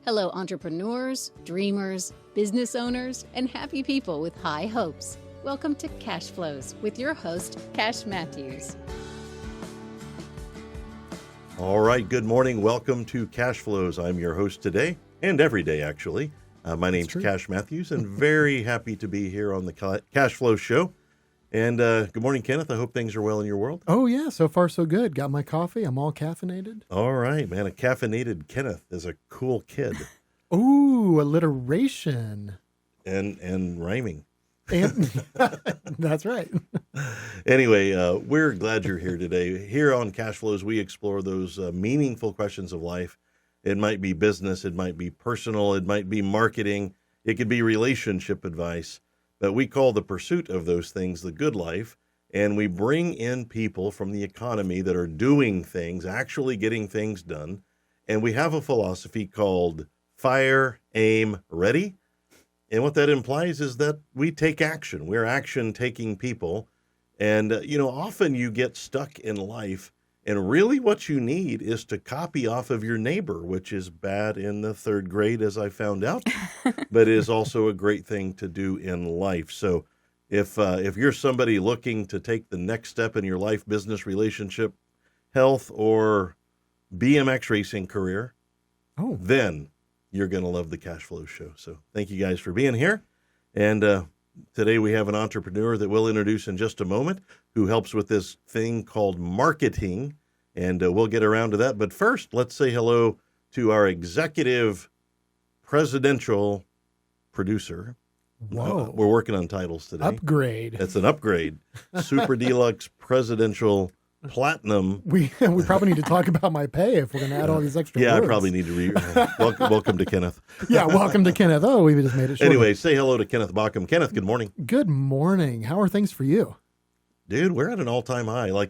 Hello, entrepreneurs, dreamers, business owners, and happy people with high hopes. Welcome to Cashflows with your host, Cash Matthews. All right, good morning. Welcome to Cashflows. I'm your host today, and every day, actually. My name's Cash Matthews, and very happy to be here on the Cashflows show. And good morning, Kenneth. I hope things are well in your world. Oh, yeah. So far, so good. Got my coffee. I'm all caffeinated. All right, man. A caffeinated Kenneth is a cool kid. Ooh, alliteration. And rhyming. And that's right. Anyway, we're glad you're here today. Here on Cashflows, we explore those meaningful questions of life. It might be business. It might be personal. It might be marketing. It could be relationship advice. But we call the pursuit of those things the good life, and we bring in people from the economy that are doing things, actually getting things done. And we have a philosophy called fire, aim, ready. And what that implies is that we take action. We're action-taking people. And, often you get stuck in life, and really what you need is to copy off of your neighbor, which is bad in the third grade, as I found out, but is also a great thing to do in life. So if you're somebody looking to take the next step in your life, business, relationship, health, or BMX racing career, then you're going to love the Cashflows show. So thank you guys for being here. And today we have an entrepreneur that we'll introduce in just a moment who helps with this thing called marketing, and we'll get around to that. But first, let's say hello to our executive presidential producer. Whoa. We're working on titles today. Upgrade. That's an upgrade. Super deluxe presidential platinum. We probably need to talk about my pay if we're going to add all these extra words. I probably need to welcome to Kenneth. Yeah, welcome to Kenneth. Oh, we just made it short. Anyway, say hello to Kenneth Bauckham. Kenneth, good morning. Good morning. How are things for you? Dude, we're at an all-time high. I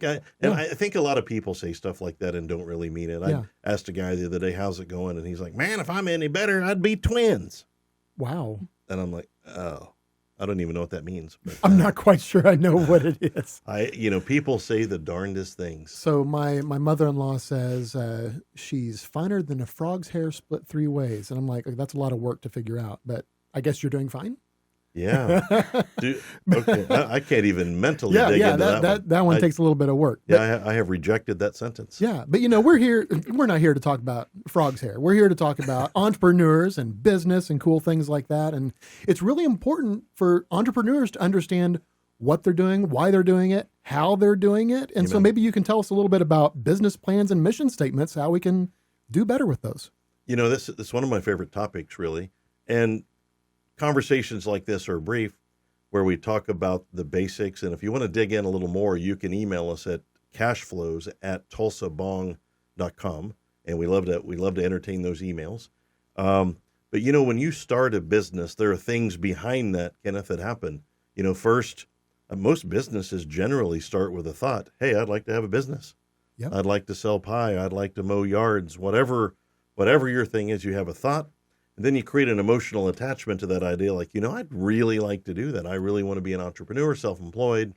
think a lot of people say stuff like that and don't really mean it. I asked a guy the other day, how's it going? And he's like, man, if I'm any better, I'd be twins. Wow. And I'm like, oh, I don't even know what that means. But, I'm not quite sure I know what it is. People say the darndest things. So my mother-in-law says she's finer than a frog's hair split three ways. And I'm like, that's a lot of work to figure out. But I guess you're doing fine? Yeah. Dude, okay. I can't even mentally dig into that one. That one takes a little bit of work. But, I have rejected that sentence. Yeah. But, we're not here to talk about frog's hair. We're here to talk about entrepreneurs and business and cool things like that. And it's really important for entrepreneurs to understand what they're doing, why they're doing it, how they're doing it. And so maybe you can tell us a little bit about business plans and mission statements, how we can do better with those. This is one of my favorite topics, really. And conversations like this are brief, where we talk about the basics. And if you want to dig in a little more, you can email us at cashflows@tulsaB.com. And we love to entertain those emails. But when you start a business, there are things behind that, Kenneth, that happen. First, most businesses generally start with a thought. Hey, I'd like to have a business. Yep. I'd like to sell pie. I'd like to mow yards. Whatever your thing is, you have a thought. And then you create an emotional attachment to that idea, like, I'd really like to do that. I really want to be an entrepreneur, self-employed.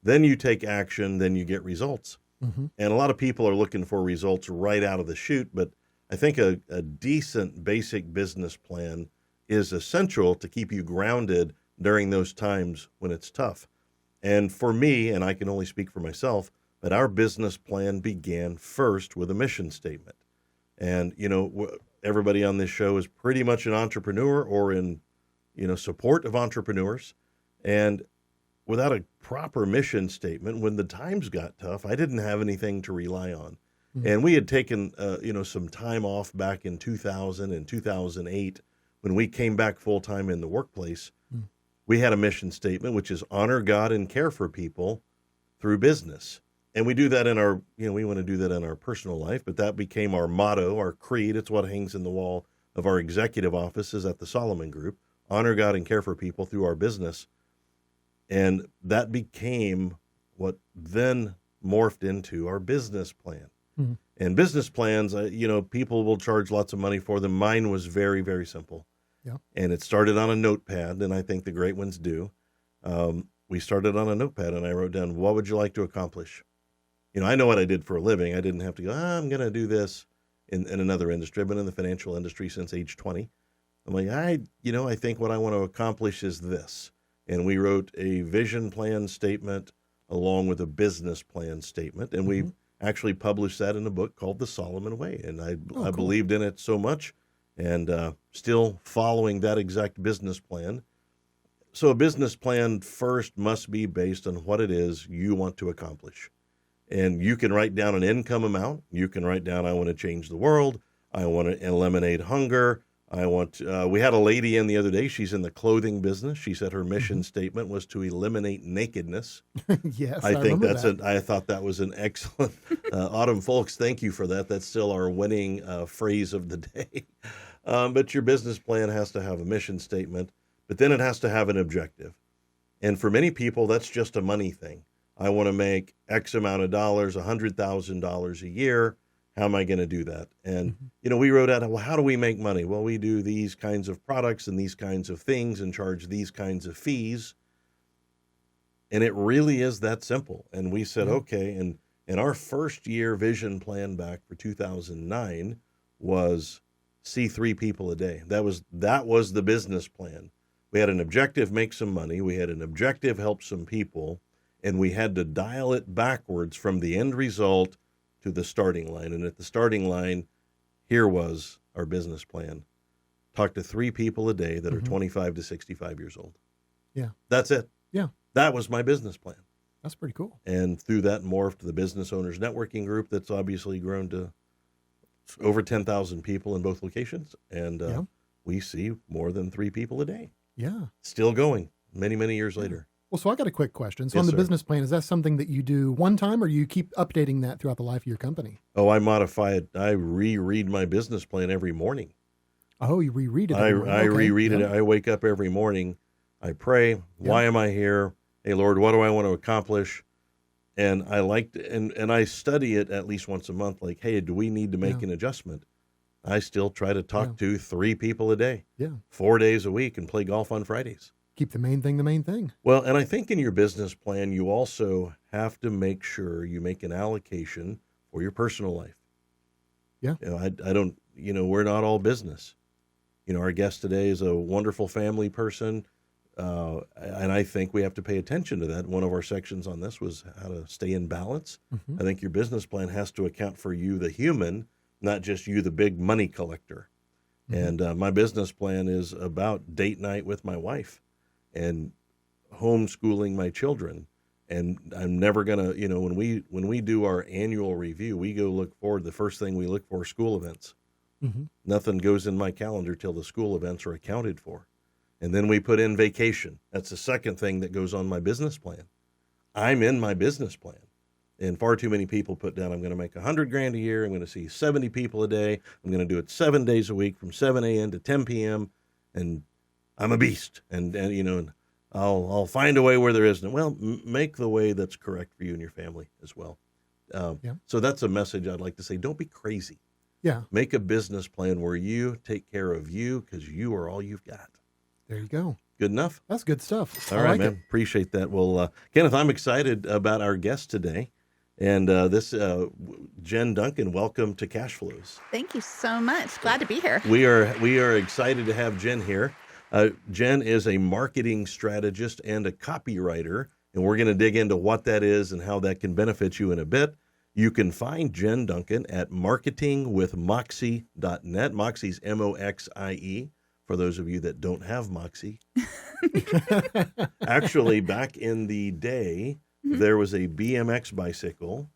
Then you take action, then you get results. Mm-hmm. And a lot of people are looking for results right out of the chute, but I think a decent basic business plan is essential to keep you grounded during those times when it's tough. And for me, and I can only speak for myself, but our business plan began first with a mission statement. And, everybody on this show is pretty much an entrepreneur or in, support of entrepreneurs. And without a proper mission statement, when the times got tough, I didn't have anything to rely on. Mm-hmm. And we had taken, some time off back in 2000 and 2008 when we came back full time in the workplace. Mm-hmm. We had a mission statement, which is honor God and care for people through business. And we do that we want to do that in our personal life, but that became our motto, our creed. It's what hangs in the wall of our executive offices at the Solomon Group, honor God and care for people through our business. And that became what then morphed into our business plan. Mm-hmm. And business plans, people will charge lots of money for them. Mine was very, very simple. Yeah. And it started on a notepad, and I think the great ones do. We started on a notepad, and I wrote down, what would you like to accomplish? I know what I did for a living. I didn't have to go, I'm going to do this. in another industry. I've been in the financial industry since age 20. I'm like, I think what I want to accomplish is this. And we wrote a vision plan statement along with a business plan statement. And we actually published that in a book called The Solomon Way. And I Cool. believed in it so much, and still following that exact business plan. So a business plan first must be based on what it is you want to accomplish. And you can write down an income amount. You can write down, I want to change the world. I want to eliminate hunger. We had a lady in the other day. She's in the clothing business. She said her mission statement was to eliminate nakedness. Yes, I think remember that. I thought that was an excellent, Autumn Folks, thank you for that. That's still our winning phrase of the day. But your business plan has to have a mission statement, but then it has to have an objective. And for many people, that's just a money thing. I want to make X amount of dollars, $100,000 a year. How am I going to do that? And, we wrote out, well, how do we make money? Well, we do these kinds of products and these kinds of things and charge these kinds of fees. And it really is that simple. And we said, okay. And our first year vision plan back for 2009 was see 3 people a day. That was the business plan. We had an objective, make some money. We had an objective, help some people. And we had to dial it backwards from the end result to the starting line. And at the starting line, here was our business plan. Talk to 3 people a day that are 25 to 65 years old. Yeah. That's it. Yeah. That was my business plan. That's pretty cool. And through that morphed the Business Owners Networking Group that's obviously grown to over 10,000 people in both locations. And we see more than 3 people a day. Yeah. Still going many, many years later. Well, so I got a quick question. So Yes, on the sir. business plan, is that something that you do one time or you keep updating that throughout the life of your company? Oh, I modify it. I reread my business plan every morning. Oh, you reread it. I every morning. Okay. reread it. Yeah. I wake up every morning. I pray. Why am I here? Hey, Lord, what do I want to accomplish? And I and I study it at least once a month. Like, hey, do we need to make an adjustment? I still try to talk to 3 people a day, 4 days a week, and play golf on Fridays. Keep the main thing. Well, and I think in your business plan, you also have to make sure you make an allocation for your personal life. Yeah. I don't, we're not all business. Our guest today is a wonderful family person. And I think we have to pay attention to that. One of our sections on this was how to stay in balance. I think your business plan has to account for you, the human, not just you, the big money collector. And my business plan is about date night with my wife and homeschooling my children. And I'm never going to, when we do our annual review, we go look forward. The first thing we look for are school events. Nothing goes in my calendar till the school events are accounted for. And then we put in vacation. That's the second thing that goes on my business plan. I'm in my business plan. And far too many people put down, I'm going to make $100,000 a year. I'm going to see 70 people a day. I'm going to do it 7 days a week from 7 a.m. to 10 p.m. And I'm a beast. And I'll find a way where there isn't. Well, make the way that's correct for you and your family as well. So that's a message I'd like to say. Don't be crazy. Yeah. Make a business plan where you take care of you because you are all you've got. There you go. Good enough? That's good stuff. All I right, like man. it. Appreciate that. Well, Kenneth, I'm excited about our guest today. And Jen Duncan, welcome to Cashflows. Thank you so much. Glad to be here. We are excited to have Jen here. Jen is a marketing strategist and a copywriter, and we're going to dig into what that is and how that can benefit you in a bit. You can find Jen Duncan at marketingwithmoxie.net. Moxie's M-O-X-I-E, for those of you that don't have Moxie. Actually, back in the day, there was a BMX bicycle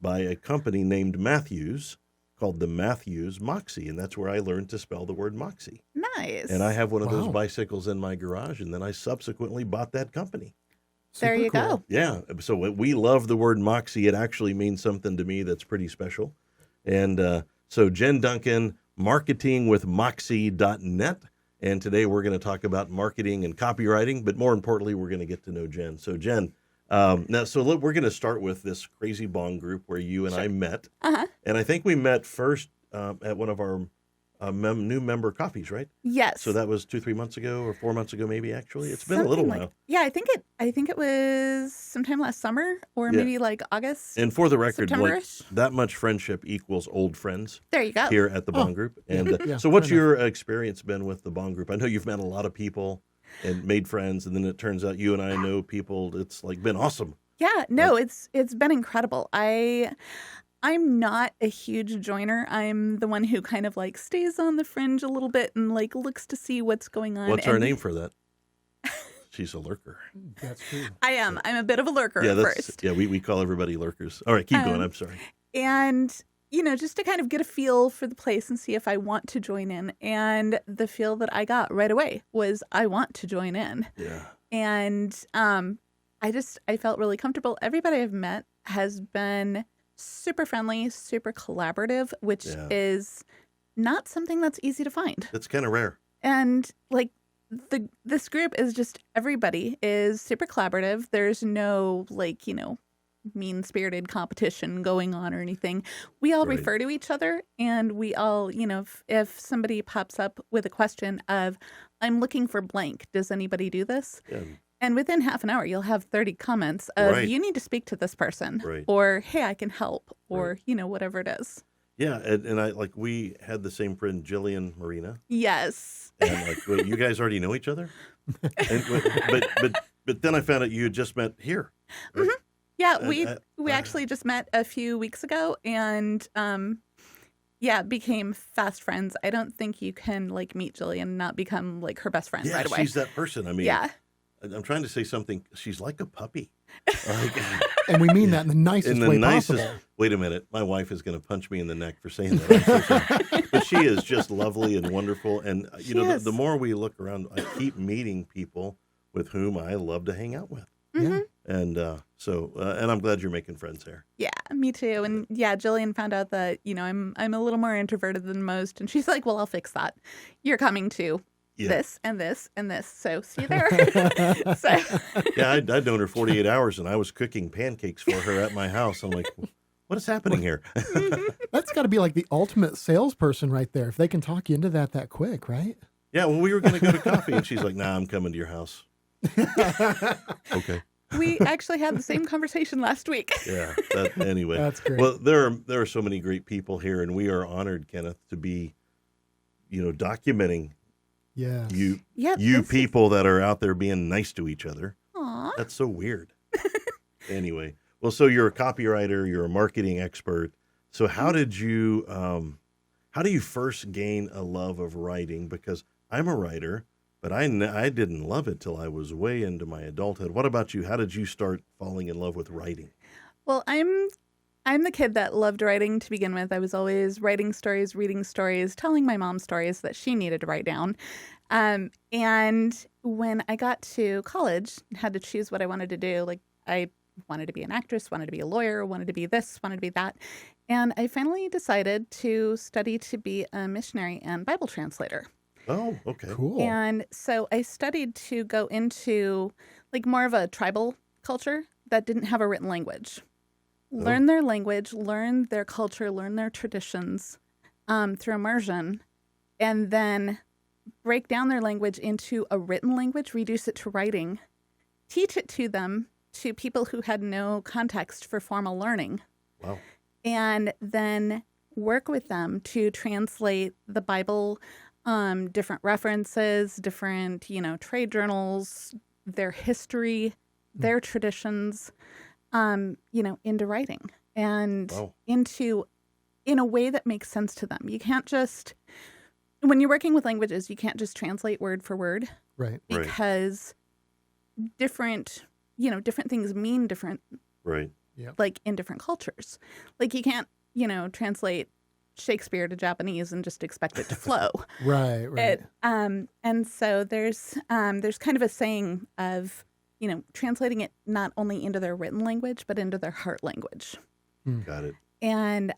by a company named Matthews called the Matthews Moxie, and that's where I learned to spell the word Moxie. Nice. And I have one of those Wow. bicycles in my garage, and then I subsequently bought that company. There Super you cool. go. Yeah, so we love the word Moxie. It actually means something to me that's pretty special. And so Jen Duncan, marketingwithmoxie.net. And today we're going to talk about marketing and copywriting, but more importantly, we're going to get to know Jen. So Jen, look, we're going to start with this Crazy B.O.N.G group where you and I met. Uh-huh. And I think we met first at one of our new member coffees, right? Yes. So that was 2-3 months ago or 4 months ago, maybe. Actually, it's been a little while. Yeah, I think it was sometime last summer or maybe like August. And for the record, like, September-ish. that much friendship equals old friends. There you go. Here at the B.O.N.G group. And Yeah, so, what's fair your experience been with the B.O.N.G group? I know you've met a lot of people and made friends, and then it turns out you and I know people. It's like been awesome. Yeah, no, it's been incredible. I'm not a huge joiner. I'm the one who kind of like stays on the fringe a little bit and like looks to see what's going on. What's our name for that? She's a lurker. That's true. I am. I'm a bit of a lurker Yeah, at first. yeah. We call everybody lurkers. All right, keep going. I'm sorry. And, just to kind of get a feel for the place and see if I want to join in. And the feel that I got right away was I want to join in. Yeah. And I felt really comfortable. Everybody I've met has been super friendly, super collaborative, which is not something that's easy to find. That's kind of rare. And like this group is just everybody is super collaborative. There's no mean-spirited competition going on or anything. We all refer to each other, and we all, if somebody pops up with a question of, I'm looking for blank, does anybody do this? Yeah. And within half an hour, you'll have 30 comments of, you need to speak to this person, or, hey, I can help, or, whatever it is. Yeah, and we had the same friend, Jillian Marina. Yes. And wait, you guys already know each other? But then I found out you had just met here. Right? Mm-hmm. Yeah, we actually just met a few weeks ago, and became fast friends. I don't think you can meet Jillian and not become her best friend right away. She's that person. I mean, I'm trying to say something. She's like a puppy. And we mean that in the nicest way possible. Wait a minute. My wife is going to punch me in the neck for saying that. I'm so sorry. But she is just lovely and wonderful. And, the more we look around, I keep meeting people with whom I love to hang out with. Mm-hmm. And and I'm glad you're making friends there. Yeah, me too. And Jillian found out that, I'm a little more introverted than most. And she's like, well, I'll fix that. You're coming to this and this and this. So see you there. I'd known her 48 hours and I was cooking pancakes for her at my house. I'm like, what is happening here? That's got to be like the ultimate salesperson right there. If they can talk you into that quick, right? Yeah, well, we were going to go to coffee and she's like, nah, I'm coming to your house. Okay. We actually had the same conversation last week. Yeah. Anyway. That's great. Well, there are so many great people here, and we are honored, Kenneth, to be, documenting you people that are out there being nice to each other. Aww. That's so weird. Anyway. Well, so you're a copywriter, you're a marketing expert. So how do you first gain a love of writing? Because I'm a writer. But I didn't love it till I was way into my adulthood. What about you? How did you start falling in love with writing? Well, I'm the kid that loved writing to begin with. I was always writing stories, reading stories, telling my mom stories that she needed to write down. And when I got to college, I had to choose what I wanted to do. I wanted to be an actress, wanted to be a lawyer, wanted to be this, wanted to be that. And I finally decided to study to be a missionary and Bible translator. Oh, okay. Cool. And so I studied to go into more of a tribal culture that didn't have a written language. Learn their language, learn their culture, learn their traditions through immersion, and then break down their language into a written language, reduce it to writing, teach it to them, to people who had no context for formal learning. Wow. And then work with them to translate the Bible, different references, different, trade journals, their history, their traditions, into writing and in a way that makes sense to them. You can't just, when you're working with languages, you can't just translate word for word. Right. Because different things mean different. Right. Yeah. In different cultures. You can't, translate Shakespeare to Japanese and just expect it to flow. Right. And so there's kind of a saying of, translating it not only into their written language, but into their heart language. Got it. And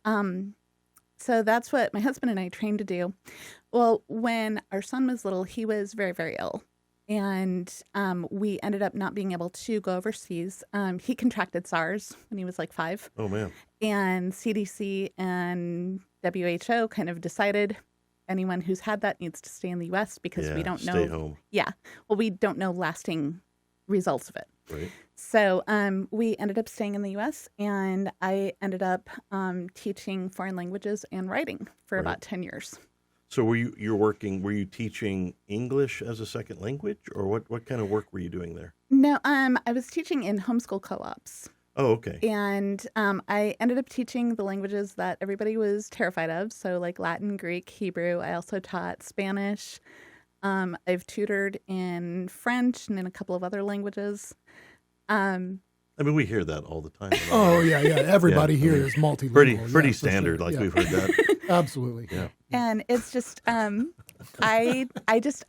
so that's what my husband and I trained to do. Well, when our son was little, he was very, very ill. And we ended up not being able to go overseas. He contracted SARS when he was 5. Oh, man. And CDC and WHO kind of decided anyone who's had that needs to stay in the U.S. because we don't know. Stay home. Yeah. Well, we don't know lasting results of it. Right. So we ended up staying in the U.S. and I ended up teaching foreign languages and writing for about 10 years. So were you teaching English as a second language, or what kind of work were you doing there? No, I was teaching in homeschool co-ops. Oh, okay. And I ended up teaching the languages that everybody was terrified of. So like Latin, Greek, Hebrew. I also taught Spanish. I've tutored in French and in a couple of other languages. I mean, we hear that all the time. Oh, yeah. Everybody here is multilingual. Pretty standard, sure. We've heard that. Absolutely. Yeah. And it's just, I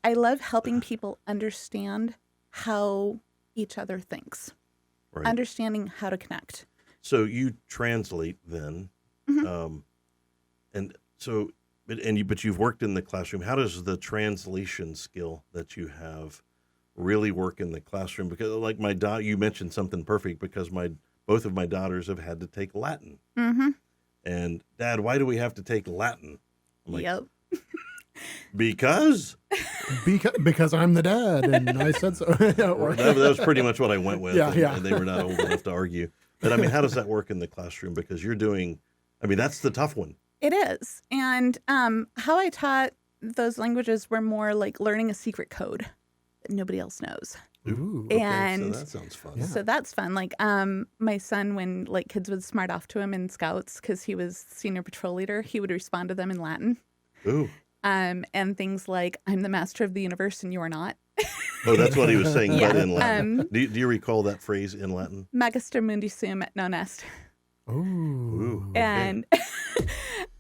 love helping people understand how each other thinks, understanding how to connect. So you translate then, but you've worked in the classroom. How does the translation skill that you have really work in the classroom? Because like you mentioned something perfect, because both of my daughters have had to take Latin. Mm-hmm. And Dad, why do we have to take Latin? I'm like, yep. Because I'm the dad, and I said so. that was pretty much what I went with. Yeah. And they were not old enough to argue. But I mean, how does that work in the classroom? Because that's the tough one. It is. And how I taught those languages were more like learning a secret code that nobody else knows. Ooh, okay. And so that sounds fun. Yeah. So that's fun. Like my son, when like kids would smart off to him in Scouts because he was senior patrol leader, he would respond to them in Latin. Ooh. And things like, I'm the master of the universe and you are not. Oh, that's what he was saying, Yeah. but in Latin. Do you recall that phrase in Latin? Magister mundi sum et non est. Ooh. Okay.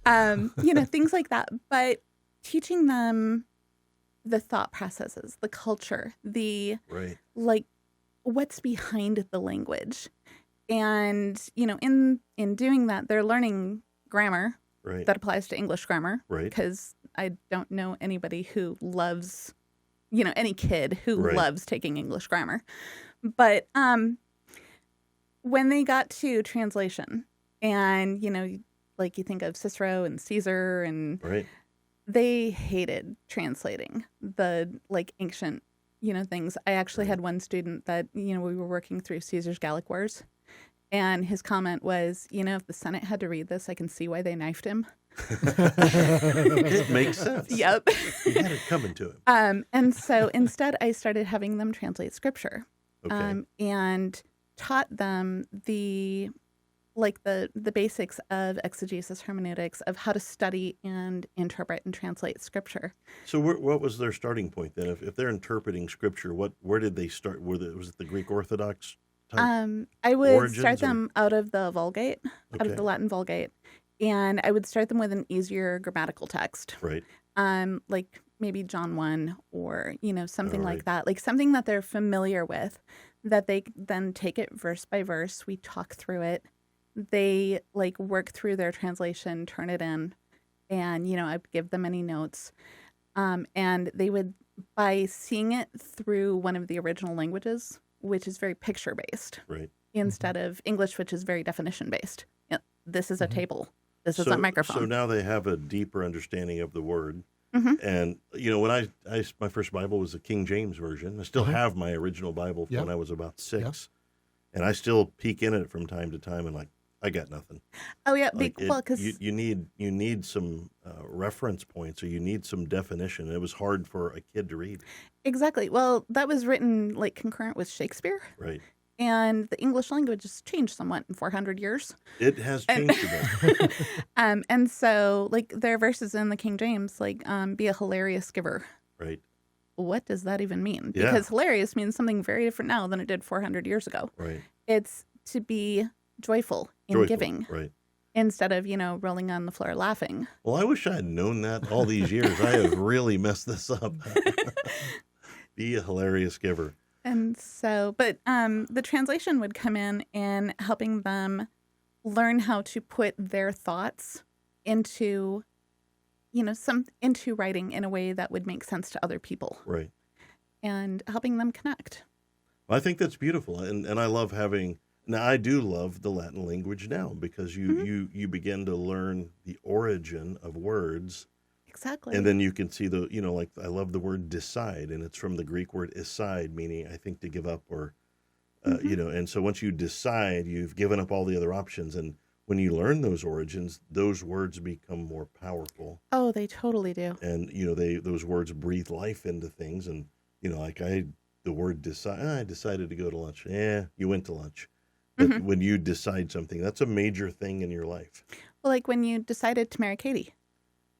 And, things like that. But teaching them the thought processes, the culture, like what's behind the language. And, in doing that, they're learning grammar that applies to English grammar. Right. Because I don't know anybody who loves, any kid who loves taking English grammar. But when they got to translation and, like you think of Cicero and Caesar and they hated translating the ancient, things. I actually had one student that, we were working through Caesar's Gallic Wars. And his comment was, if the Senate had to read this, I can see why they knifed him. It makes sense. Yep. He had it coming to him. And so instead, I started having them translate scripture, and taught them the basics of exegesis, hermeneutics, of how to study and interpret and translate scripture. So what was their starting point then? If they're interpreting scripture, where did they start? Was it the Greek Orthodox type I would origins, start them out of the Vulgate, out of the Latin Vulgate, and I would start them with an easier grammatical text. Right. Like maybe John 1 or, something like that, like something that they're familiar with, that they then take it verse by verse. We talk through it. They work through their translation, turn it in, and, I'd give them any notes. And they would, by seeing it through one of the original languages, which is very picture-based, instead of English, which is very definition-based. This is a table. This is a microphone. So now they have a deeper understanding of the word. Mm-hmm. And, when my first Bible was the King James Version. I still have my original Bible from when I was about 6. Yep. And I still peek in it from time to time and I got nothing. Oh, yeah. Well, because you need some reference points, or you need some definition. It was hard for a kid to read. Exactly. Well, that was written concurrent with Shakespeare. Right. And the English language has changed somewhat in 400 years. It has changed a bit. And so, there are verses in the King James, be a hilarious giver. Right. What does that even mean? Yeah. Because hilarious means something very different now than it did 400 years ago. Right. It's to be joyful in giving. Right. Instead of, rolling on the floor laughing. Well, I wish I had known that all these years. I have really messed this up. Be a hilarious giver. And so, but the translation would come in and helping them learn how to put their thoughts into, into writing in a way that would make sense to other people. Right. And helping them connect. I think that's beautiful. And I love now I do love the Latin language now, because you begin to learn the origin of words Exactly. And then you can see like I love the word decide, and it's from the Greek word "aside," meaning I think to give up or, and so once you decide, you've given up all the other options. And when you learn those origins, those words become more powerful. Oh, they totally do. And, those words breathe life into things. And, like the word decide, I decided to go to lunch. Yeah, you went to lunch. But when you decide something, that's a major thing in your life. Well, like when you decided to marry Katie.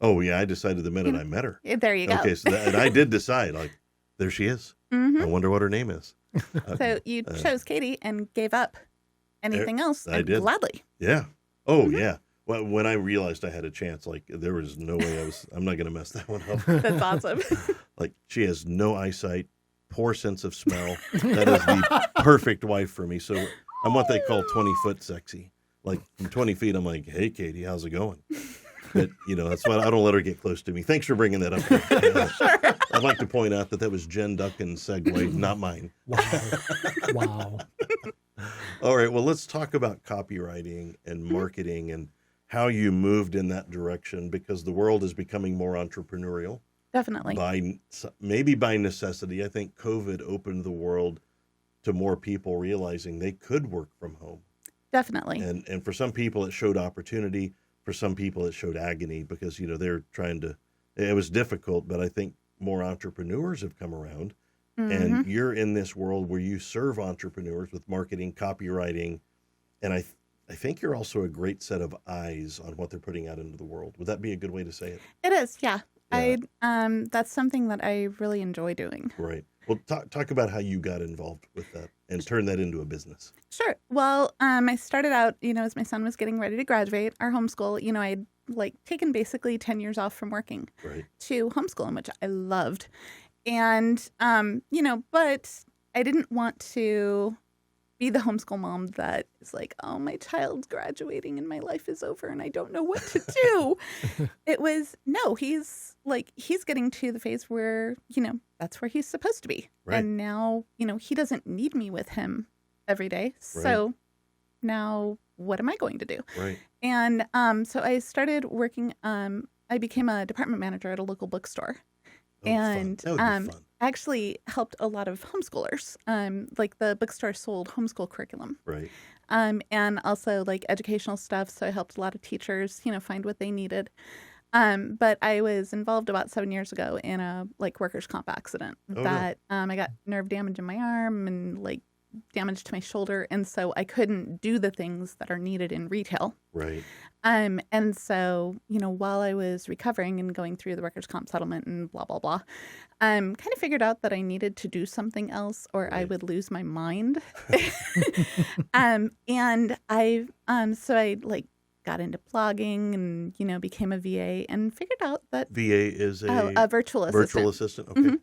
Oh, yeah, I decided the minute I met her. There you go. Okay, so and I did decide, like, there she is. I wonder what her name is. So you chose Katie and gave up anything else I did. gladly. Yeah. Oh, yeah. Well, when I realized I had a chance, like, there was no way I'm not going to mess that one up. That's awesome. Like, she has no eyesight, poor sense of smell. That is the perfect wife for me. So I'm what they call 20-foot sexy. Like, from 20 feet, I'm like, hey, Katie, how's it going? But, that's why I don't let her get close to me. Thanks for bringing that up. Sure. I'd like to point out that was Jen Duncan's segue, not mine. Wow. All right, well, let's talk about copywriting and marketing and how you moved in that direction, because the world is becoming more entrepreneurial. Definitely. Maybe by necessity. I think COVID opened the world to more people realizing they could work from home. Definitely. And for some people, it showed opportunity. For some people, it showed agony because, they're trying to, it was difficult, but I think more entrepreneurs have come around. And you're in this world where you serve entrepreneurs with marketing, copywriting, and I think you're also a great set of eyes on what they're putting out into the world. Would that be a good way to say it? It is, yeah. Yeah. That's something that I really enjoy doing. Right. Well, talk about how you got involved with that and turn that into a business. Sure. Well, I started out, as my son was getting ready to graduate, our homeschool, I'd taken basically 10 years off from working to homeschool him, which I loved. And, but I didn't want to be the homeschool mom that is like, oh, my child's graduating and my life is over and I don't know what to do. It was, no, he's getting to the phase where, that's where he's supposed to be. Right. And now, he doesn't need me with him every day. So now what am I going to do? Right. And so I started working, I became a department manager at a local bookstore. Oh, and fun. That would be fun. actually helped a lot of homeschoolers. The bookstore sold homeschool curriculum. Right. And also educational stuff. So I helped a lot of teachers, find what they needed. But I was involved about 7 years ago in a workers' comp accident I got nerve damage in my arm and damage to my shoulder. And so I couldn't do the things that are needed in retail. Right. And so, while I was recovering and going through the workers' comp settlement and blah, blah, blah, kind of figured out that I needed to do something else or I would lose my mind. And I got into blogging and, became a VA and figured out that VA is a virtual assistant. Virtual assistant. Okay.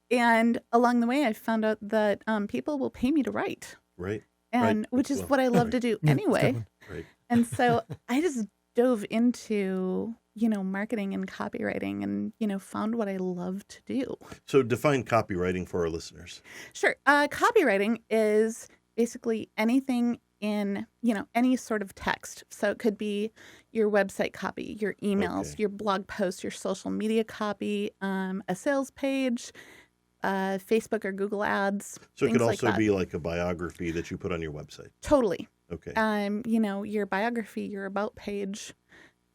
And along the way, I found out that people will pay me to write. Right. And which is what I love to do anyway. Right. And so I just dove into, marketing and copywriting and, found what I love to do. So define copywriting for our listeners. Sure. Copywriting is basically anything in, any sort of text. So it could be your website copy, your emails, your blog posts, your social media copy, a sales page, Facebook or Google ads. So it could also be like a biography that you put on your website. Totally. Okay. Your biography, your about page,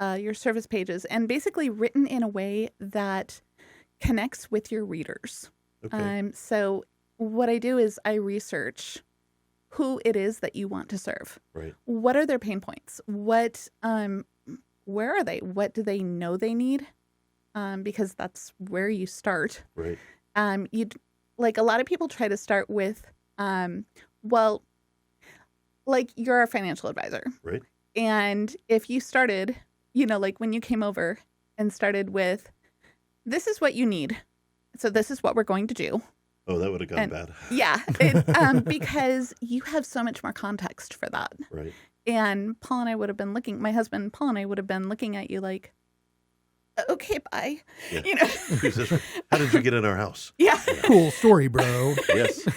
your service pages, and basically written in a way that connects with your readers. Okay. So what I do is I research who it is that you want to serve. Right. What are their pain points? What, where are they? What do they know they need? Because that's where you start. Right. You'd a lot of people try to start with, you're a financial advisor. Right. And if you started, when you came over and started with, this is what you need. So this is what we're going to do. Oh, that would have gone bad. Yeah. Because you have so much more context for that. Right. And Paul and I would have been my husband, Paul and I would have been looking at you like, okay, bye. Yeah. How did you get in our house? Yeah. Cool story, bro. Yes.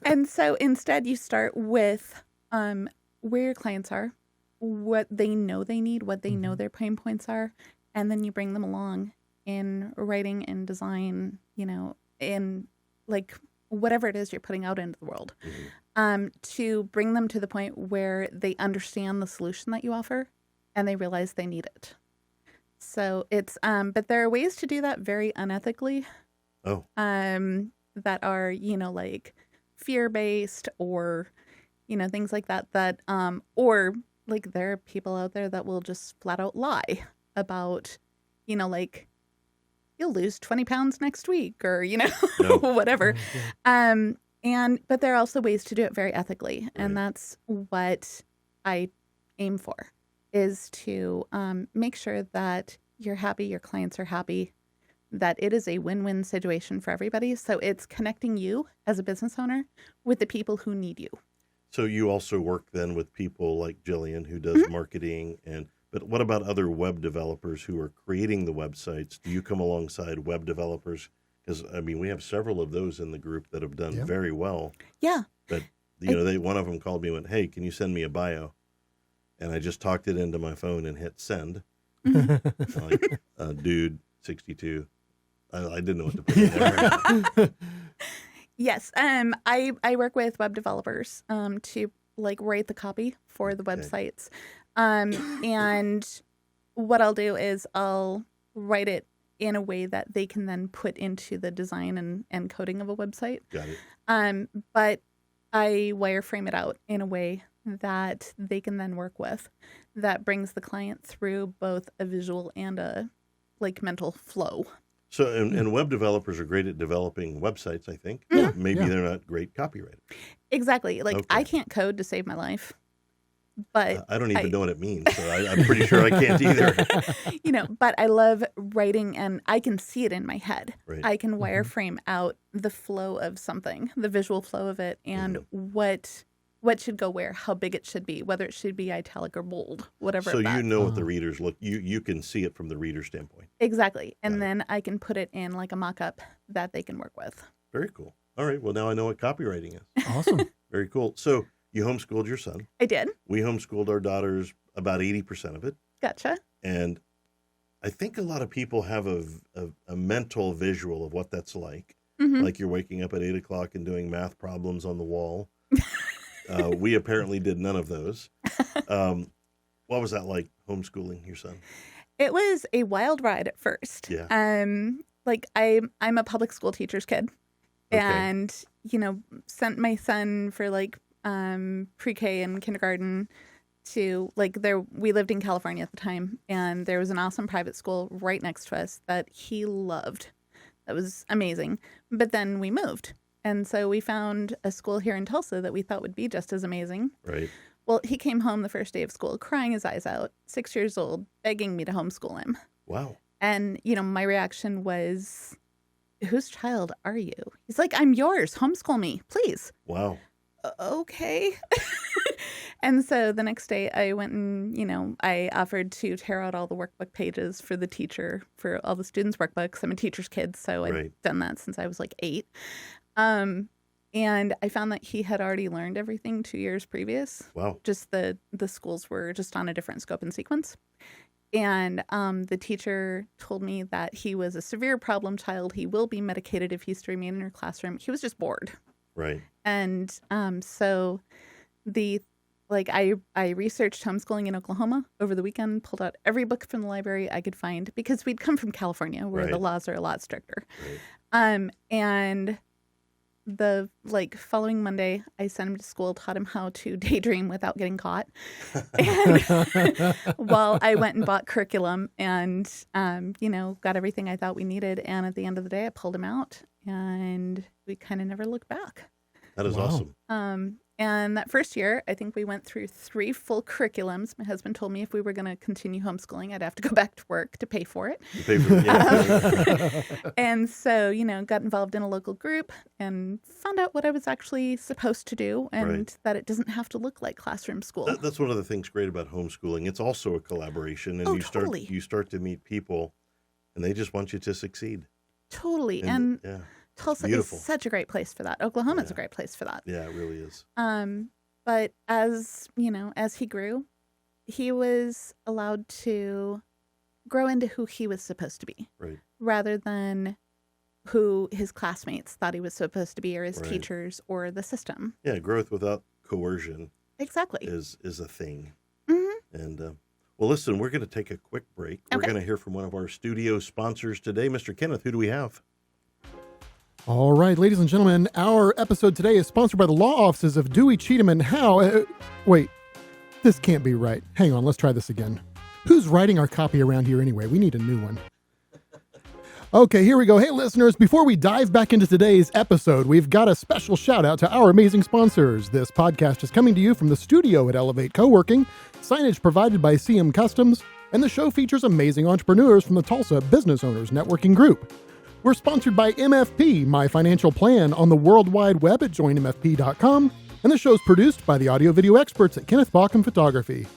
And so instead you start with where your clients are, what they know they need, what they know their pain points are, and then you bring them along in writing and design, in like whatever it is you're putting out into the world, to bring them to the point where they understand the solution that you offer and they realize they need it. So it's, but there are ways to do that very unethically. Oh. That are, like fear-based or, things like that, or like there are people out there that will just flat out lie about, like you'll lose 20 pounds next week or, No. whatever. Oh, But there are also ways to do it very ethically. Right. And that's what I aim for, is to make sure that you're happy, your clients are happy, that it is a win-win situation for everybody. So it's connecting you as a business owner with the people who need you. So you also work then with people like Jillian who does marketing but what about other web developers who are creating the websites? Do you come alongside web developers? Because, we have several of those in the group that have done very well. Yeah. But, one of them called me and went, hey, can you send me a bio? And I just talked it into my phone and hit send. Like, dude, 62. I didn't know what to put in there. Yes. I work with web developers to like write the copy for the websites. And what I'll do is I'll write it in a way that they can then put into the design and coding of a website. Got it. But I wireframe it out in a way that they can then work with, that brings the client through both a visual and a like mental flow. So, and web developers are great at developing websites, I think. Yeah. Maybe Yeah. they're not great copywriters. Exactly. Like Okay. I can't code to save my life, but I don't even know what it means, so I'm pretty sure I can't either. But I love writing and I can see it in my head. Right. I can wireframe out the flow of something, the visual flow of it, and what should go where, how big it should be, whether it should be italic or bold, whatever. So that. what the readers look, you can see it from the reader standpoint. Exactly. And then I can put it in like a mock-up that they can work with. Very cool. All right. Well, now I know what copywriting is. Awesome. Very cool. So you homeschooled your son. I did. We homeschooled our daughters, about 80% of it. Gotcha. And I think a lot of people have a mental visual of what that's like. Mm-hmm. Like you're waking up at 8 o'clock and doing math problems on the wall. We apparently did none of those. What was that like, homeschooling your son? It was a wild ride at first. Yeah. Like I'm a public school teacher's kid, Okay. and sent my son for like pre-K and kindergarten to we lived in California at the time, and there was an awesome private school right next to us that he loved. That was amazing. But then we moved. And so we found a school here in Tulsa that we thought would be just as amazing. Right. Well, he came home the first day of school, crying his eyes out, 6 years old, begging me to homeschool him. Wow. And, my reaction was, whose child are you? He's like, I'm yours. Homeschool me, please. Wow. Okay. And so the next day I went and, I offered to tear out all the workbook pages for the teacher, for all the students' workbooks. I'm a teacher's kid, so Right. I've done that since I was like 8. And I found that he had already learned everything 2 years previous. Wow. Just the schools were just on a different scope and sequence. And the teacher told me that he was a severe problem child. He will be medicated if he's to remain in your classroom. He was just bored. Right. And so I researched homeschooling in Oklahoma over the weekend, pulled out every book from the library I could find, because we'd come from California where the Right. laws are a lot stricter. Right. And the following Monday, I sent him to school, taught him how to daydream without getting caught. And while I went and bought curriculum and, got everything I thought we needed. And at the end of the day, I pulled him out and we kind of never looked back. That is Wow. awesome. And that first year, I think we went through 3 full curriculums. My husband told me if we were going to continue homeschooling, I'd have to go back to work to pay for it. You pay for And so, got involved in a local group and found out what I was actually supposed to do, and Right. that it doesn't have to look like classroom school. That's one of the things great about homeschooling. It's also a collaboration, and Oh, you totally. start to meet people, and they just want you to succeed. Totally. And yeah, Tulsa is beautiful. such a great place for that. Oklahoma's a Yeah. great place for that. Yeah, it really is. But as he grew, he was allowed to grow into who he was supposed to be, Right. rather than who his classmates thought he was supposed to be, or his Right. teachers, or the system. Yeah, growth without coercion Exactly. is a thing. Hmm. And well, listen, we're going to take a quick break. We're Okay. going to hear from one of our studio sponsors today, Mr. Kenneth. Who do we have? All right, ladies and gentlemen, our episode today is sponsored by the law offices of Dewey, Cheatham, and Howe. Wait, this can't be right. Hang on, let's try this again. Who's writing our copy around here anyway? We need a new one. Okay, here we go. Hey, listeners, before we dive back into today's episode, we've got a special shout out to our amazing sponsors. This podcast is coming to you from the studio at Elevate Coworking, signage provided by CM Customs, and the show features amazing entrepreneurs from the Tulsa Business Owners Networking Group. We're sponsored by MFP, My Financial Plan, on the World Wide Web at joinmfp.com, and the show's produced by the audio-video experts at Kenneth Bauckham Photography.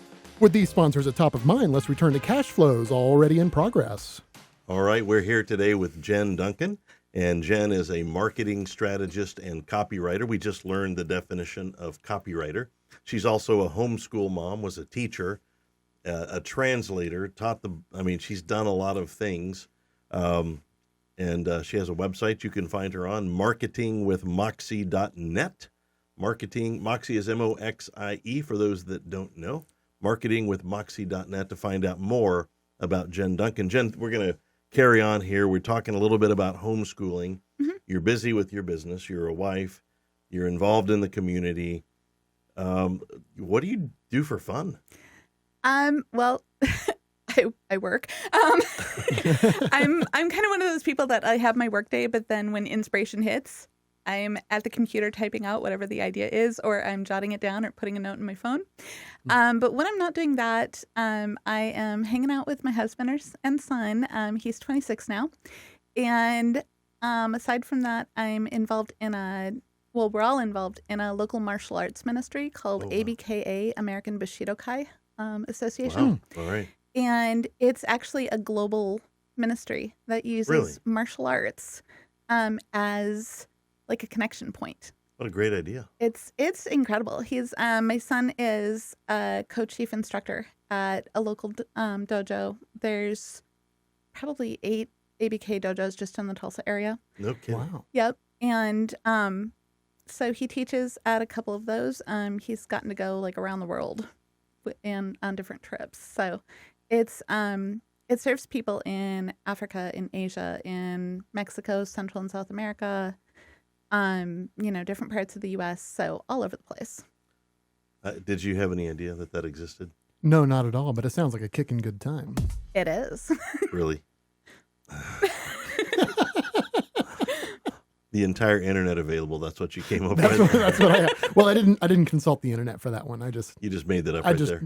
With these sponsors at top of mind, let's return to Cashflows, already in progress. All right, we're here today with Jen Duncan, and Jen is a marketing strategist and copywriter. We just learned the definition of copywriter. She's also a homeschool mom, was a teacher, a translator, she's done a lot of things. And she has a website you can find her on, marketingwithmoxie.net. Moxie is Moxie for those that don't know. Marketingwithmoxie.net to find out more about Jen Duncan. Jen, we're going to carry on here. We're talking a little bit about homeschooling. Mm-hmm. You're busy with your business. You're a wife. You're involved in the community. What do you do for fun? Well, I work. I'm kind of one of those people that I have my work day, but then when inspiration hits, I'm at the computer typing out whatever the idea is, or I'm jotting it down or putting a note in my phone. But when I'm not doing that, I am hanging out with my husband and son. He's 26 now. And aside from that, I'm involved we're all involved in a local martial arts ministry called ABKA, American Bushido-Kai Association. Wow. All right. And it's actually a global ministry that uses martial arts as like a connection point. What a great idea. It's incredible. He's my son is a co-chief instructor at a local dojo. There's probably 8 ABK dojos just in the Tulsa area. No kidding. Wow. Yep. And so he teaches at a couple of those. He's gotten to go like around the world and on different trips. So it's it serves people in Africa, in Asia, in Mexico, Central and South America, different parts of the U.S., so all over the place. Did you have any idea that existed? No, not at all, but it sounds like a kicking good time. It is. Really? The entire internet available. That's what you came up with. That's what I had. Well, I didn't consult the internet for that one. You just made that up I right just there.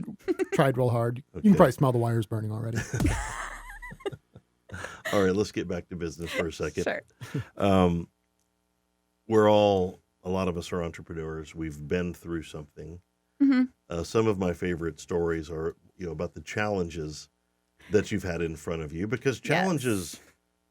tried real hard. Okay. You can probably smell the wires burning already. All right, let's get back to business for a second. Sure. A lot of us are entrepreneurs. We've been through something. Mm-hmm. Some of my favorite stories are, about the challenges that you've had in front of you, because challenges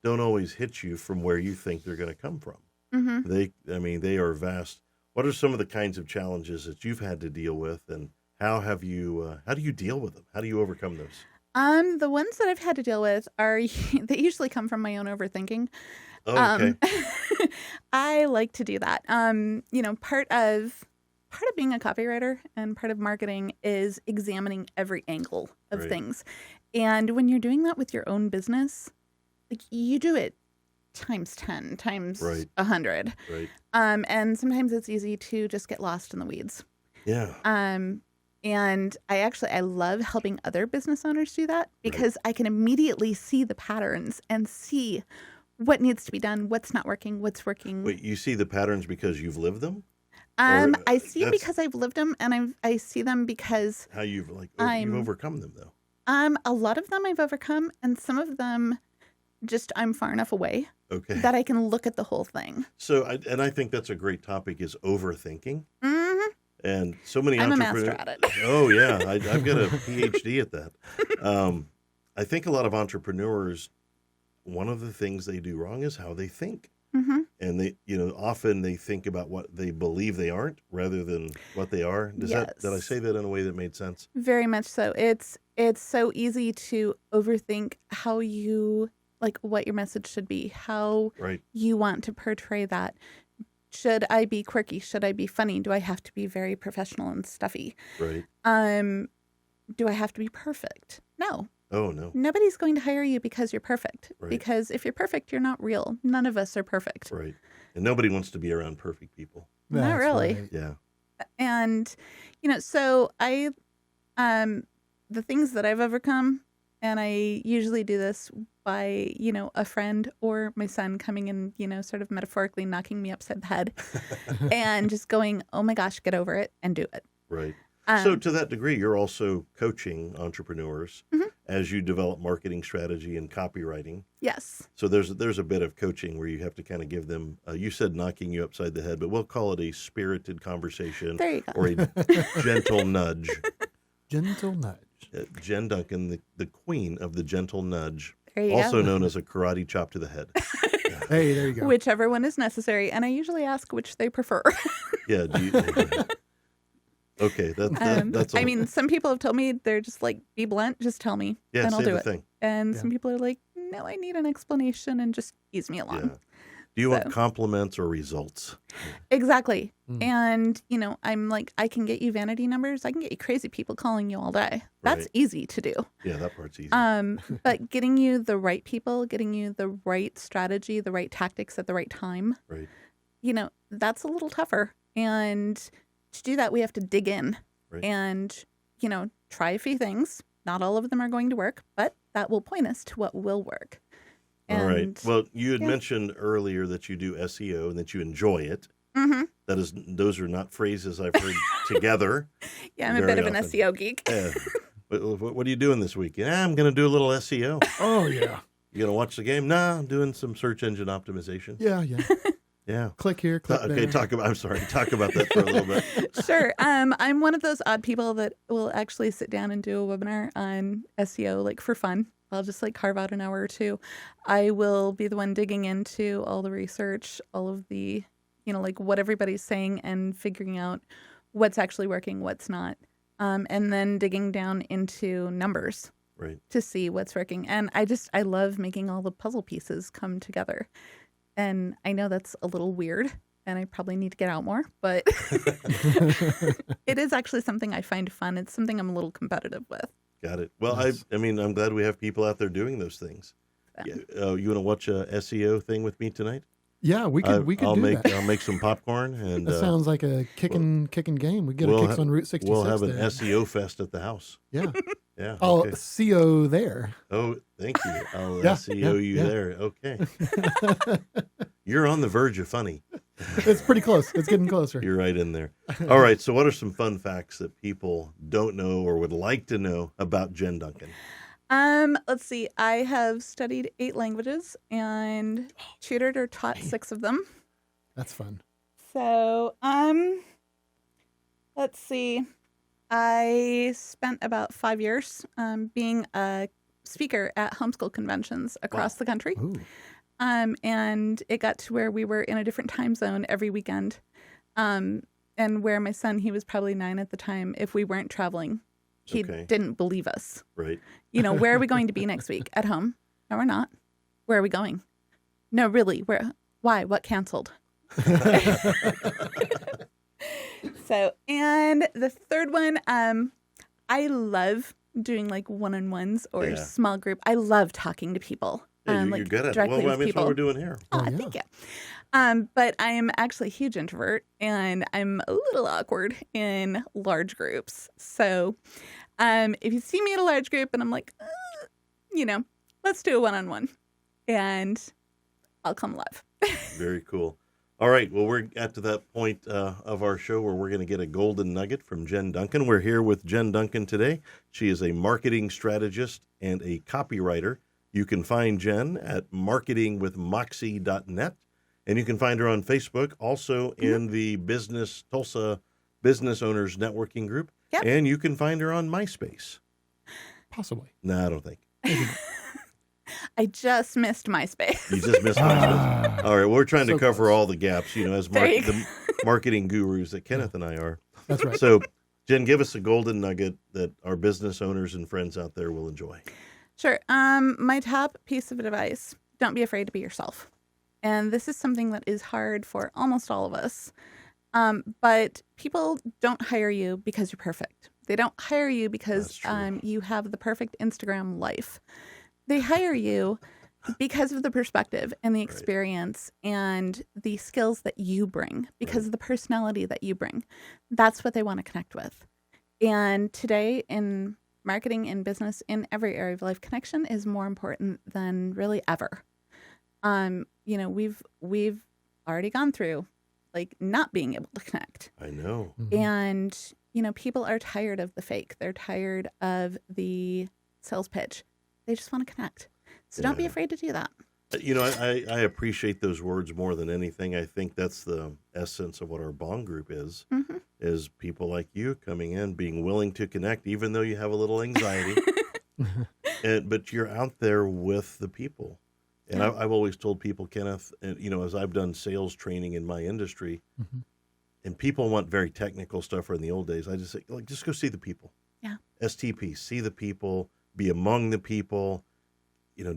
don't always hit you from where you think they're going to come from. Mm-hmm. They are vast. What are some of the kinds of challenges that you've had to deal with, and how do you deal with them? How do you overcome those? The ones that I've had to deal with they usually come from my own overthinking. Oh, okay. I like to do that. Part of being a copywriter and part of marketing is examining every angle of things. And when you're doing that with your own business, like you do it times 10, times 100. Right. And sometimes it's easy to just get lost in the weeds. Yeah. And I love helping other business owners do that, because I can immediately see the patterns and see what needs to be done, what's not working, what's working. Wait, you see the patterns because you've lived them? I see them because I've lived them, and I see them because how you've you've overcome them, though. A lot of them I've overcome, and some of them just I'm far enough away that I can look at the whole thing. So, I think that's a great topic, is overthinking. Mm-hmm. And so many I'm entrepreneurs. a master at it. Oh yeah, I've got a PhD at that. I think a lot of entrepreneurs, one of the things they do wrong is how they think. Mm-hmm. And they, often they think about what they believe they aren't rather than what they are. Did I say that in a way that made sense? Very much so. It's it's so easy to overthink how you, like, what your message should be, how Right. you want to portray that. Should I be quirky? Should I be funny? Do I have to be very professional and stuffy? Right. Do I have to be perfect? No. Oh, no. Nobody's going to hire you because you're perfect. Right. Because if you're perfect, you're not real. None of us are perfect. Right. And nobody wants to be around perfect people. Not That's really. right. Yeah. And, so the things that I've overcome, and I usually do this by, a friend or my son coming and, sort of metaphorically knocking me upside the head and just going, oh my gosh, get over it and do it. Right. So to that degree, you're also coaching entrepreneurs as you develop marketing strategy and copywriting. Yes. So there's a bit of coaching where you have to kind of give them, you said knocking you upside the head, but we'll call it a spirited conversation There you go. or a gentle nudge. Gentle nudge. Jen Duncan, the queen of the gentle nudge, There you also go. known as a karate chop to the head. Hey, there you go. Whichever one is necessary. And I usually ask which they prefer. Yeah. Okay. That's I mean, some people have told me they're just like, be blunt, just tell me, yeah, and I'll say do the it. thing. And Yeah. some people are like, no, I need an explanation and just ease me along. Yeah. Do you want So- compliments or results? Exactly. Mm. And, I'm like, I can get you vanity numbers. I can get you crazy people calling you all day. That's Right. easy to do. Yeah, that part's easy. But getting you the right people, getting you the right strategy, the right tactics at the right time, Right. that's a little tougher. And to do that, we have to dig in Right. and, try a few things. Not all of them are going to work, but that will point us to what will work. All right. And- Well, you had yeah. mentioned earlier that you do SEO and that you enjoy it. Mhm. Those are not phrases I've heard together. Yeah, I'm a Very bit of an often. SEO geek. Yeah. What are you doing this week? Yeah, I'm going to do a little SEO. Oh, yeah. You going to watch the game? Nah, I'm doing some search engine optimization. Yeah, yeah. Yeah. Click here, click Okay, there. talk about that for a little bit. Sure. I'm one of those odd people that will actually sit down and do a webinar on SEO, like for fun. I'll just like carve out an hour or two. I will be the one digging into all the research, all of the, like what everybody's saying and figuring out what's actually working, what's not. And then digging down into numbers Right. to see what's working. And I love making all the puzzle pieces come together. And I know that's a little weird and I probably need to get out more, but it is actually something I find fun. It's something I'm a little competitive with. Got it. Well, Nice. I'm glad we have people out there doing those things. Yeah. You want to watch a SEO thing with me tonight? Yeah, we could I'll do make that. I'll make some popcorn and That sounds like a kicking game. We get we'll a kicks ha- on Route 66 we'll have an there. SEO fest at the house. Yeah. Yeah. I'll Okay. CO there. Oh, thank you. I'll Yeah, SEO yeah, you yeah. there. Okay. You're on the verge of funny. It's pretty close. It's getting closer. You're right in there. All right. So, what are some fun facts that people don't know or would like to know about Jen Duncan? Let's see. I have studied 8 languages and tutored or taught 6 of them. That's fun. So, let's see. I spent about 5 years being a speaker at homeschool conventions across the country. Ooh. And it got to where we were in a different time zone every weekend. And where my son, he was probably 9 at the time, if we weren't traveling, he Okay. didn't believe us. Right. Where are we going to be next week? At home? No, we're not. Where are we going? No, really. Where? Why? What canceled? So, and the third one, I love doing like one-on-ones or Yeah. small group. I love talking to people. Yeah, you're like good at it. directly Well, I with mean, that's what people. we're doing here. Oh, Oh, yeah. thank you. But I am actually a huge introvert and I'm a little awkward in large groups. So if you see me in a large group and I'm like, let's do a one-on-one and I'll come live. Very cool. All right. Well, we're at to that point of our show where we're going to get a golden nugget from Jen Duncan. We're here with Jen Duncan today. She is a marketing strategist and a copywriter. You can find Jen at marketingwithmoxie.net, and you can find her on Facebook, also in the Tulsa Business Owners Networking Group, Yep. and you can find her on MySpace. Possibly. No, I don't think. I just missed MySpace. You just missed MySpace. All right, we're trying to So cover close. all the gaps, as There you the marketing gurus that Kenneth and I are. That's right. So Jen, give us a golden nugget that our business owners and friends out there will enjoy. Sure. My top piece of advice, don't be afraid to be yourself. And this is something that is hard for almost all of us. But people don't hire you because you're perfect. They don't hire you because you have the perfect Instagram life. They hire you because of the perspective and the experience and the skills that you bring, because of the personality that you bring. That's what they want to connect with. And today in marketing, in business, in every area of life, connection is more important than really ever. We've already gone through like not being able to connect. I know. Mm-hmm. And, people are tired of the fake. They're tired of the sales pitch. They just want to connect. So don't be afraid to do that. I appreciate those words more than anything. I think that's the essence of what our B.O.N.G group is, is people like you coming in, being willing to connect, even though you have a little anxiety. But you're out there with the people. And I've always told people, Kenneth, as I've done sales training in my industry, and people want very technical stuff, or in the old days, I just say, just go see the people. Yeah. STP, see the people, be among the people.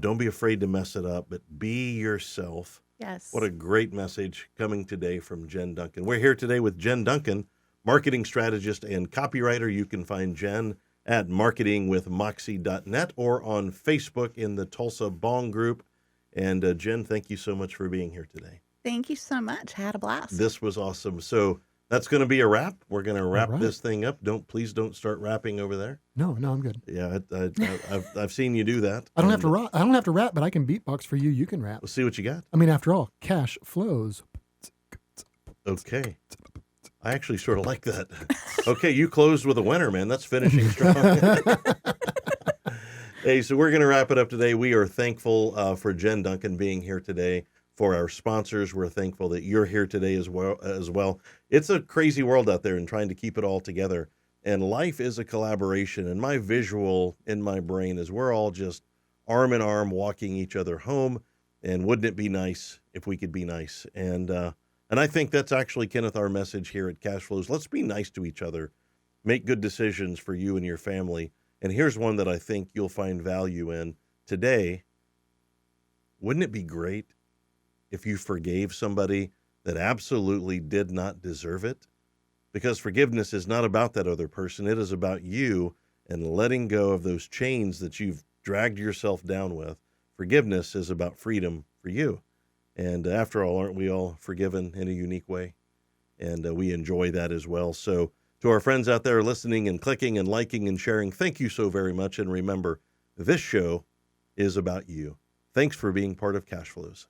Don't be afraid to mess it up, but be yourself. Yes. What a great message coming today from Jen Duncan. We're here today with Jen Duncan, marketing strategist and copywriter. You can find Jen at marketingwithmoxie.net or on Facebook in the Tulsa B.O.N.G group. And Jen, thank you so much for being here today. Thank you so much. I had a blast. This was awesome. So that's going to be a wrap. We're going to wrap this thing up. Please don't start wrapping over there. No, I'm good. Yeah, I've seen you do that. I don't have to rap. I don't have to rap, but I can beatbox for you. You can rap. We'll see what you got. I mean, after all, cash flows. Okay. I actually sort of like that. Okay, you closed with a winner, man. That's finishing strong. Hey, so we're going to wrap it up today. We are thankful for Jen Duncan being here today. For our sponsors, we're thankful that you're here today as well. It's a crazy world out there and trying to keep it all together. And life is a collaboration. And my visual in my brain is we're all just arm in arm walking each other home. And wouldn't it be nice if we could be nice? And I think that's actually, Kenneth, our message here at Cashflows. Let's be nice to each other. Make good decisions for you and your family. And here's one that I think you'll find value in today. Wouldn't it be great if you forgave somebody that absolutely did not deserve it? Because forgiveness is not about that other person. It is about you and letting go of those chains that you've dragged yourself down with. Forgiveness is about freedom for you. And after all, aren't we all forgiven in a unique way? And we enjoy that as well. So to our friends out there listening and clicking and liking and sharing, thank you so very much. And remember, this show is about you. Thanks for being part of Cashflows.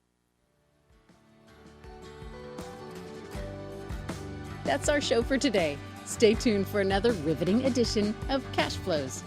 That's our show for today. Stay tuned for another riveting edition of Cashflows.